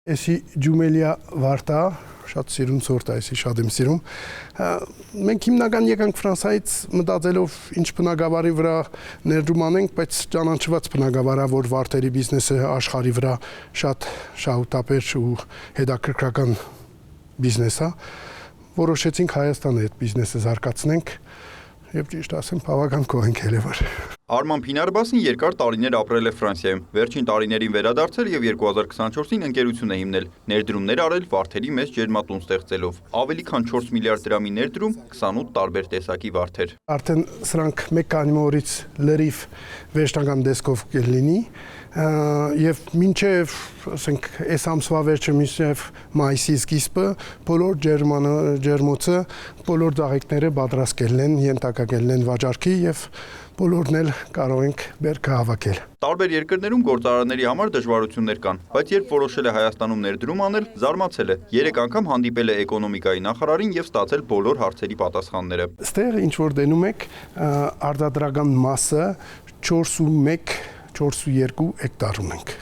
Էսի ջումելիա վարտա, շատ սիրուն սորտ է, էսի շատ եմ սիրում։ Մենք հիմնական եկանք Ֆրանսայից մտածելով ինչ բնագավառի վրա ներդրում անենք, բայց ճանաչված բնագավառա, որ վարտերի բիզնեսը աշխարհի վրա շատ շահութաբեր ու հետաքրքրական բիզնես է, որոշեցինք Հայաստանը այդ բիզնեսը զարգացնենք եւ ճիշտ ասեմ, բավական կողենք հելևար։ Արման Փինարբասին երկար տարիներ ապրել է Ֆրանսիայում, վերջին տարիներին վերադարձել եւ 2024-ին ընկերություն է հիմնել, ներդրումներ արել վարդերի մեծ ջերմատուն ստեղծելով, ավելի քան 4 միլիարդ դրամի ներդրում 28 տարբեր տեսակի վարդեր։ Արդեն սրանք մեկ կանիմորից լրիվ վերջնական դեսկով կլինի եւ մինչեւ ասենք այս ամսվա վերջը մինչեւ մայիսի սկիզբը բոլոր ջերմոցը բոլոր ծաղիկները պատրաստ կլինեն, ենթակա կլինեն վաճառքի եւ բոլորն էլ կարող ենք բերքը հավաքել։ Տարբեր երկրներում գործարանների համար դժվարություններ կան, բայց երբ որոշել է Հայաստանում ներդրում անել, զարմացել է։ 3 անգամ հանդիպել է էկոնոմիկայի նախարարին եւ ստացել բոլոր հարցերի պատասխանները։ Այստեղ ինչ որ դենում եք արտադրական մասը 4.2 հեկտար ունենք։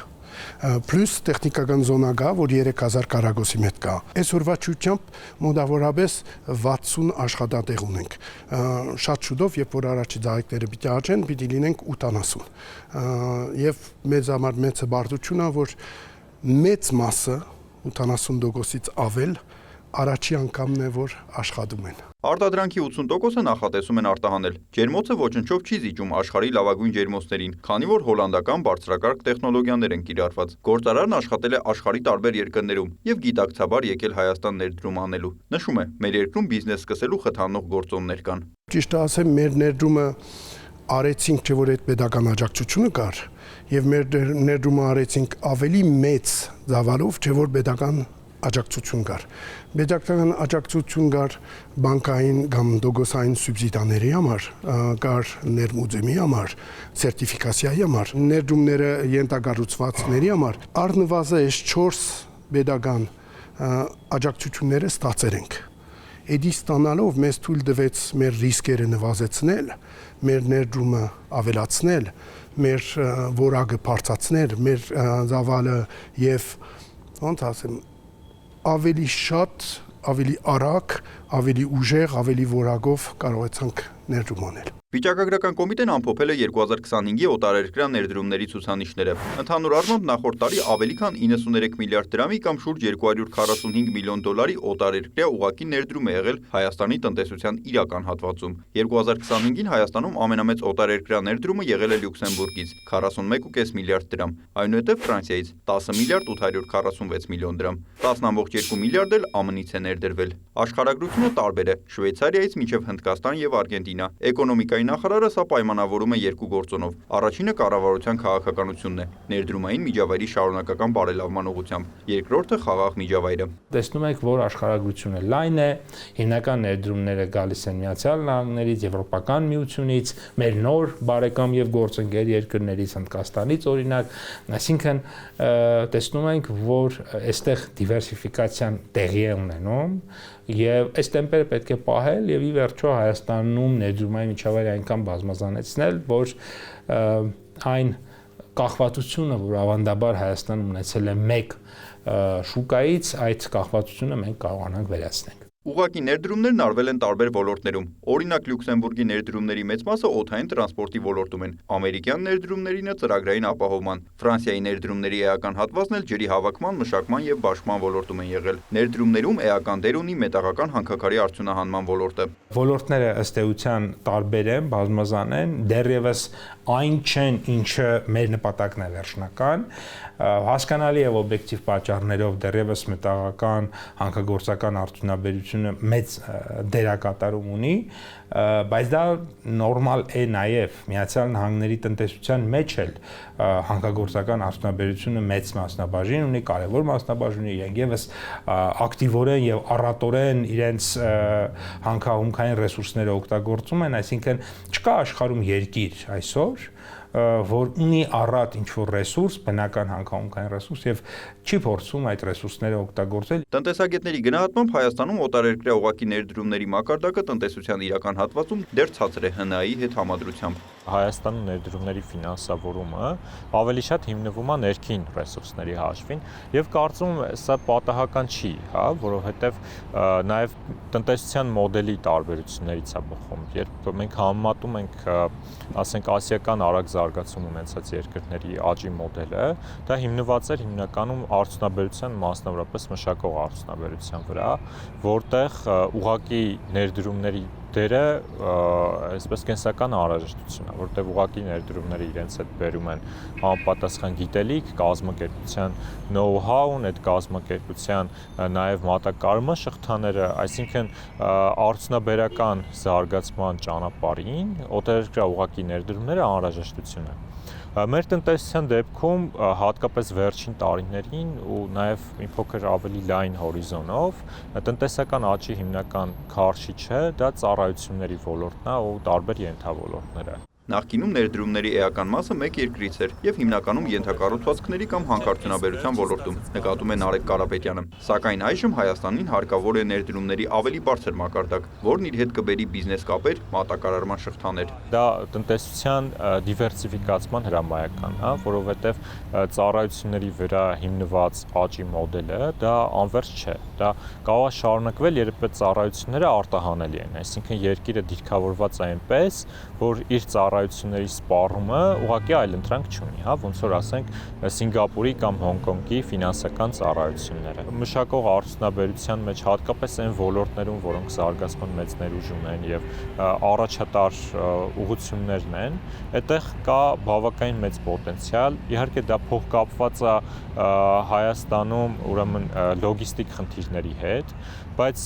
Պլյուս տեխնիկական զոնա կա, որ 3000 կարագոսի մետ կա։ Այսօրվա ճուճամբ մոտավորապես 60 աշխատատեղ ունենք։ Շատ շուտով, երբ որ առաջի ծաղիկները պիտի աճեն, պիտի լինենք 80։ Եվ մեծ համար մեծ բարդությունն է, որ մեծ մասը 80%-ից ավել առաջի անգամն է, որ աշխատում են։ Արտադրանքի 80%-ը նախատեսում են արտահանել։ Ջերմոցը ոչնչով չի զիջում աշխարհի լավագույն ջերմոցներին, քանի որ հոլանդական բարձրակարգ տեխնոլոգիաներ են կիրառված։ Գործարարն աշխատել է աշխարհի տարբեր երկրներում եւ գիտակցաբար եկել Հայաստան ներդրում անելու։ Նշում է, մեր երկրում բիզնես սկսելու խթանող գործոններ կան։ Ճիշտ ասեմ, մեր ներդրումը արեցինք, չէ որ այդ pedagogan աջակցությունը կար, եւ մեր ներդրումը արեցինք ավելի մեծ ծավալով, չէ որ pedagogan աջակցություն կար։ Պետական աջակցություն կար բանկային կամ դոգոսային սուբսիդիաների համար, կար ներմուծումի համար, սերտիֆիկացիայի համար, ներդրումները ենթակառուցվածքների համար, առնվազն 4 պետական աջակցությունները ստացել ենք։ Էդի ստանալով մեզ թույլ տվեց մեր ռիսկերը նվազեցնել, մեր ներդրումը ավելացնել, մեր որակը բարձրացնել, մեր ծավալը եւ ոնց ասեմ ավելի շատ, ավելի արագ, ավելի ուժեղ, ավելի որակով կարողացանք ներդրում անել։ Վիճակագրական կոմիտեն ամփոփել է 2025-ի օտարերկրյա ներդրումների ցուցանիշները։ Ընդհանուր առմամբ նախորդ տարի ավելի քան 93 միլիարդ դրամի կամ շուրջ 245 միլիոն դոլարի օտարերկրյա ուղղակի ներդրում է եղել Հայաստանի տնտեսության իրական հատվածում։ 2025-ին Հայաստանում ամենամեծ օտարերկրյա ներդրումը եղել է Լյուքսեմբուրգից 41.5 միլիարդ դրամ, այնուհետև Ֆրանսիայից 10 միլիարդ 846 միլիոն դրամ, 10.2 միլիարդ էլ ԱՄՆ-ից է ներդրվել։ Աշխարհագրությունը տարբեր է՝ Շվեյցարիայից մինչև Հնդկաստան եւ Արգենտինա։ Էկոնոմիկայի նախարարը սա պայմանավորում է երկու գործոնով։ Առաջինը կառավարության քաղաքականությունն է, ներդրումային միջավայրի շարունակական բարելավման ուղղությամբ։ Երկրորդը խաղաղ միջավայրը։ Տեսնում եք, որ աշխարհագրությունը լայն է, հիմնական ներդրումները գալիս են Միացյալ Նահանգներից, Եվրոպական միությունից, մեր նոր բարեկամ եւ գործընկեր երկրներից, Հնդկաստանից օրինակ, այսինքն տեսնում ենք, որ այստեղ դիվերսիֆիկացիան տեղի է ունենում եւ այս տեմպերը պետք է պահել եւ ի վերջո Հայաստանում ներդրումային միջավայրը այնքան բազմազանեցնել, որ այն կախվածությունը, որ ավանդաբար Հայաստանը ունեցել է մեկ շուկայից, այդ կախվածությունը մենք կարողանանք վերացնել։ Ուղղակի ներդրումներն արվել են տարբեր ոլորտներում։ Օրինակ Լյուքսեմբուրգի ներդրումների մեծ մասը օդային տրանսպորտի ոլորտում են, ամերիկյան ներդրումներինը ծրագրային ապահովման, Ֆրանսիայի ներդրումների էական հատվածն էլ ջրի հավաքման, մշակման եւ բաշխման ոլորտում են եղել։ Ներդրումներում էական դեր ունի մետաղական հանքաքարի արդյունահանման ոլորտը։ Ոլորտները ըստ էության տարբեր են, բազմազան են, դեռևս այն չեն, ինչը մեր նպատակն է վերջնական, հասկանալի է օբյեկտիվ պատճառներով դեռևս մետաղական հանքագործական արդյունաբերությունը մեծ դերակատարում ունի, բայց դա նորմալ է նաև Միացյալ Նահանգների տնտեսության մեջ էլ հանքագործական արդյունաբերությունը մեծ մասնաբաժին ունի, կարևոր մասնաբաժին ունի, իրենք եւս ակտիվորեն եւ առատորեն իրենց հանքահումքային ռեսուրսները օգտագործում են, այսինքն չկա աշխարհում երկիր այսօր, որ ունի առատ ինչ-որ ռեսուրս, բնական հանքավայրային ռեսուրս եւ չի փորձում այդ ռեսուրսները օգտագործել։ Տնտեսագետների գնահատմամբ Հայաստանում օտարերկրյա ուղղակի ներդրումների մակարդակը տնտեսության իրական հատվածում դեռ ցածր է ՀՆԱ-ի հետ համադրությամբ։ Հայաստանում ներդրումների ֆինանսավորումը ավելի շատ հիմնվում է ներքին ռեսուրսների հաշվին եւ կարծում եմ սա պատահական չի, հա, որովհետեւ նաեւ տնտեսության մոդելի տարբերություններից է բխում։ Երբ մենք համեմատում ենք, ասենք, ասիական արագ զարգացում ունեցած երկրների աճի մոդելը, դա հիմնված էր հիմնականում արդյունաբերության, մասնավորապես մշակող արդյունաբերության վրա, որտեղ ուղղակի ներդրումների դերը այսպես կենսական անհրաժեշտություն է, որտեղ ուղղակի ներդրումները իրենց հետ բերում են համապատասխան գիտելիք, կազմակերպության know-how-ն, այդ կազմակերպության նաև մատակարարման շղթաները, այսինքն արդյունաբերական զարգացման ճանապարհին օտարերկրյա ուղղակի ներդրումները անհրաժեշտություն են։ Մեր տնտեսության դեպքում հատկապես վերջին տարիներին ու նաև մի փոքր ավելի լայն հորիզոնով տնտեսական աճի հիմնական քարշիչը դա ծառայությունների ոլորտն է ու տարբեր ենթավոլորտները։ Նախկինում ներդրումների էական մասը մեկ երկրից էր եւ հիմնականում ենթակառուցվածքների կամ հանքարդյունաբերության ոլորտում, նկատում է Նարեկ Կարապետյանը։ Սակայն այժմ Հայաստանին հարկավոր է ներդրումների ավելի բարձր մակարդակ, որն իր հետ կբերի բիզնես կապեր, մատակարարման շղթաներ։ Դա տնտեսության դիվերսիֆիկացման հրամայական է, որովհետեւ ծառայությունների վրա հիմնված աճի մոդելը դա անվերջ չէ։ Դա կարող է շարունակվել, երբ այդ ծառայությունները արտահանելի են, այսինքն երկիրը դիրքավորված է այնպես, որ իր ծառայությունների սպառումը ուղղակի այլընտրանք չունի, հա, ոնց որ ասենք Սինգապուրի կամ Հոնկոնգի ֆինանսական ծառայությունները։ Մշակող արդյունաբերության մեջ հատկապես այն ոլորտներում, որոնք զարգացման մեծ ներուժ ունեն եւ առաջատար ուղղություններն են, այդտեղ կա բավականին մեծ պոտենցիալ։ Իհարկե դա փոխկապված է Հայաստանում ուրեմն լոգիստիկ խնդիրների հետ, բայց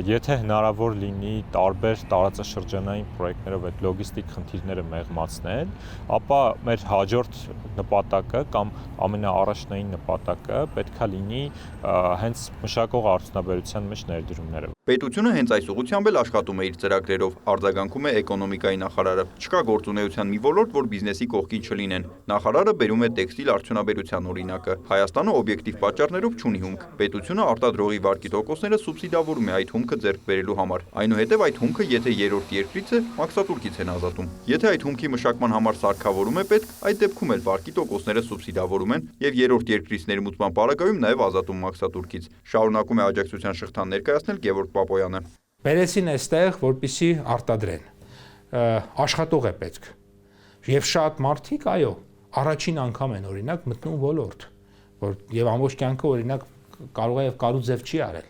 եթե հնարավոր լինի տարբեր տարածաշրջանային պրոյեկտներով այդ լոգիստիկ խնդիրները մեղմացնել, ապա մեր հաջորդ նպատակը կամ ամենաառաջնային նպատակը պետքա լինի հենց մշակող արդյունաբերության մեջ ներդրումները։ Պետությունը հենց այս ուղղությամբ էլ աշխատում է իր ծրագրերով, արձագանքում է էկոնոմիկայի նախարարը։ Չկա գործունեության մի ոլորտ, որ բիզնեսի կողքին չլինեն։ Նախարարը բերում է տեքստիլ արդյունաբերության օրինակը։ Հայաստանը օբյեկտիվ պատճառներով չունի հումք։ Պետությունը արտադրողի վարկի տոկոսները սուբսիդավորում է այդ հումքը ձեռք բերելու համար։ Այնուհետև այդ հումքը, եթե երրորդ երկրից է, մաքսատուրքից են ազատում։ Եթե այդ հումքի մշակման համար սարքավորում է պետք, այդ դեպքում էլ վարկի տոկոսները սուբսիդավորում են եւ երրորդ երկրից ներմուծման պարագայում նաեւ ազատում մաքսատուրքից։ Շարունակում է աջակցության շղթան ներկայացնել Գևորգ Պապոյանը։ Բերեցին այստեղ, որպեսզի արտադրեն։ Աշխատող է պետք։ Եվ շատ մարդիկ, այո, առաջին անգամ են օրինակ մտնում ոլորտ, որ եւ ամբողջ կյանքը օրինակ կարող է եւ կարուձև չի արել։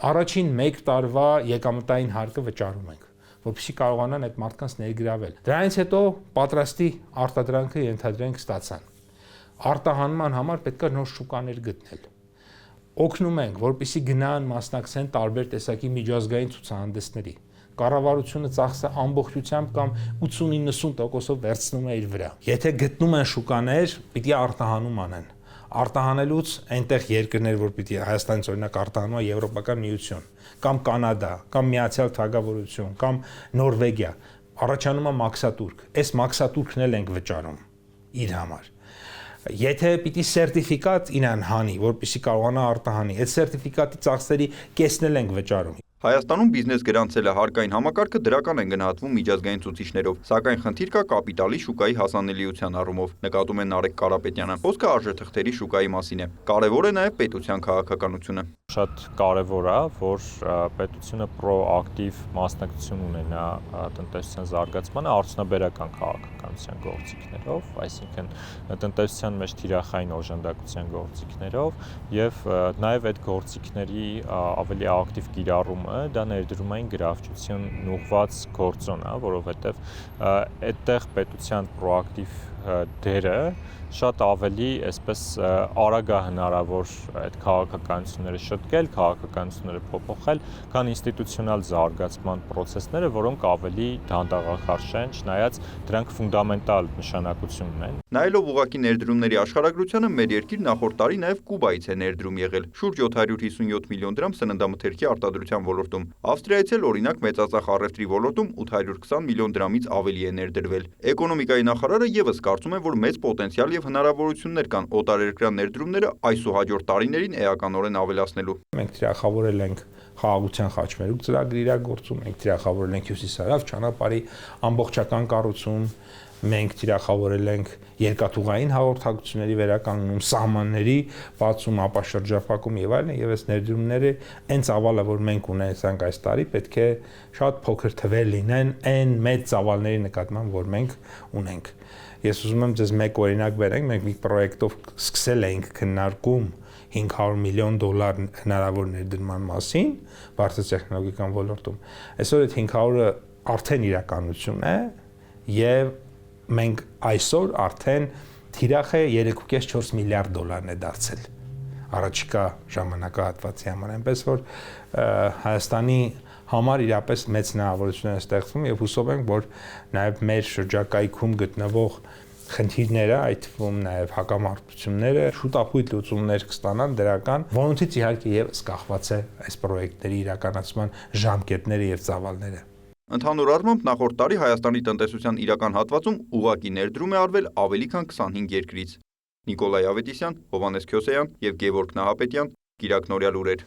Առաջին 1 տարվա եկամտային հարկը վճարում ենք, որպեսզի կարողանան այդ մարդկանց ներգրավել։ Դրանից հետո պատրաստի արտադրանքը ենթադրենք ստացան։ Արտահանման համար պետք է նոր շուկաներ գտնել։ Օգնում ենք, որպեսզի գնան մասնակցեն տարբեր տեսակի միջազգային ցուցահանդեսների։ Կառավարությունը ծախսը ամբողջությամբ կամ 80-90%-ով վերցնում է իր վրա։ Եթե գտնում են շուկաներ, պիտի արտահանում անեն։ Արտահանելուց այնտեղ երկրներ, որ պիտի Հայաստանից օրինակ արտահանում է Եվրոպական միություն, կամ Կանադա, կամ Միացյալ Թագավորություն, կամ Նորվեգիա, առաջանում է մաքսատուրք։ Այս մաքսատուրքն էլ ենք վճարում իր համար։ Եթե պիտի սերտիֆիկատ իրան հանի, որպեսզի կարողանա արտահանի, այդ սերտիֆիկատի ծախսերի կեսն էլ ենք վճարում։ Հայաստանում բիզնես գրանցելը հարկային համակարգը դրական են գնահատվում միջազգային ցուցիչներով, սակայն խնդիր կա կապիտալի շուկայի հասանելիության առումով, նկատում է Նարեկ Կարապետյանը։ Խոսքը արժեթղթերի շուկայի մասին է։ Կարևոր է նաև պետության քաղաքականությունը։ Շատ կարևոր է, որ պետությունը պրոակտիվ մասնակցություն ունենա տնտեսության զարգացմանը արդյունաբերական քաղաքականության գործիքներով, այսինքն տնտեսության մեջ թիրախային օժանդակության գործիքներով եւ նաեւ այդ գործիքների ավելի ակտիվ կիրառումը դա ներդրումային գրավչությունն ուղղված գործոն է, որովհետեւ այդտեղ պետության պրոակտիվ դերը շատ ավելի այսպես արագ է հնարավոր այդ քաղաքականությունները շտկել, քաղաքականությունները փոփոխել, քան ինստիտուցիոնալ զարգացման process-ները, որոնք ավելի դանդաղախարշ են, չնայած դրանք ֆունդամենտալ նշանակություն ունեն։ Նայելով ուղղակի ներդրումների աշխարհագրությանը, մեր երկիր նախորդ տարի նաև Կուբայից է ներդրում եղել, շուրջ 757 միլիոն դրամ սննդամթերքի արտադրության ոլորտում։ Ավստրիայից էլ օրինակ մեծածախ առևտրի ոլորտում 820 միլիոն դրամից ավելի է ներդրվել։ Էկոնոմիկայի նախարարը եւս կարծում է, որ մեծ պոտենցիալ եւ հնարավորություններ կան օտարերկրյա ներդրումները այսուհաջորդ տարիներին էականորեն ավելացնելու։ Մենք թիրախավորել ենք խաղաղության խաչմերուկ ծրագրի իրագործում, մենք թիրախավորել ենք հյուսիսարավ ճանապարհի ամբողջական կառուցում, մենք թիրախավորել ենք երկաթուղային հաղորդակցությունների վերականգնում, սահմանների բացում, ապաշրջափակում եւ այլն, եւ այս ներդրումները այն ծավալը, որ մենք ունեցանք այս տարի, պետք է շատ փոքր թվեր լինեն այն մեծ ծավալների նկատմամբ, որ մենք ունենք։ Ես ուզում եմ ձեզ մեկ օրինակ բերենք, մենք մի պրոյեկտով սկսել էինք քննարկում $500 միլիոն հնարավոր ներդրման մասին բարձր տեխնոլոգիական ոլորտում։ Այսօր այդ 500-ը արդեն իրականություն է եւ մենք այսօր արդեն թիրախ է $3.4 միլիարդ է դարձել առաջիկա ժամանակահատվածի համար, այնպես որ Հայաստանի համար իրապես մեծ հնարավորություն է ստեղծվում եւ հուսով ենք, որ նաեւ մեր շրջակայքում գտնվող խնդիրները, այդ թվում նաեւ հակամարտությունները շուտապույտ լուծումներ կստանան դրական, որոնցից իհարկե եւս կախված է այս պրոյեկտների իրականացման ժամկետները եւ ծավալները։ Ընդհանուր առմամբ նախորդ տարի Հայաստանի տնտեսության իրական հատվածում ուղղակի ներդրում է արվել ավելի քան 25 երկրից։ Նիկոլայ Ավետիսյան, Հովհաննես Քյոսեյան եւ Գևորգ Նահապետյան, Կիրակնորյալ ուրեր։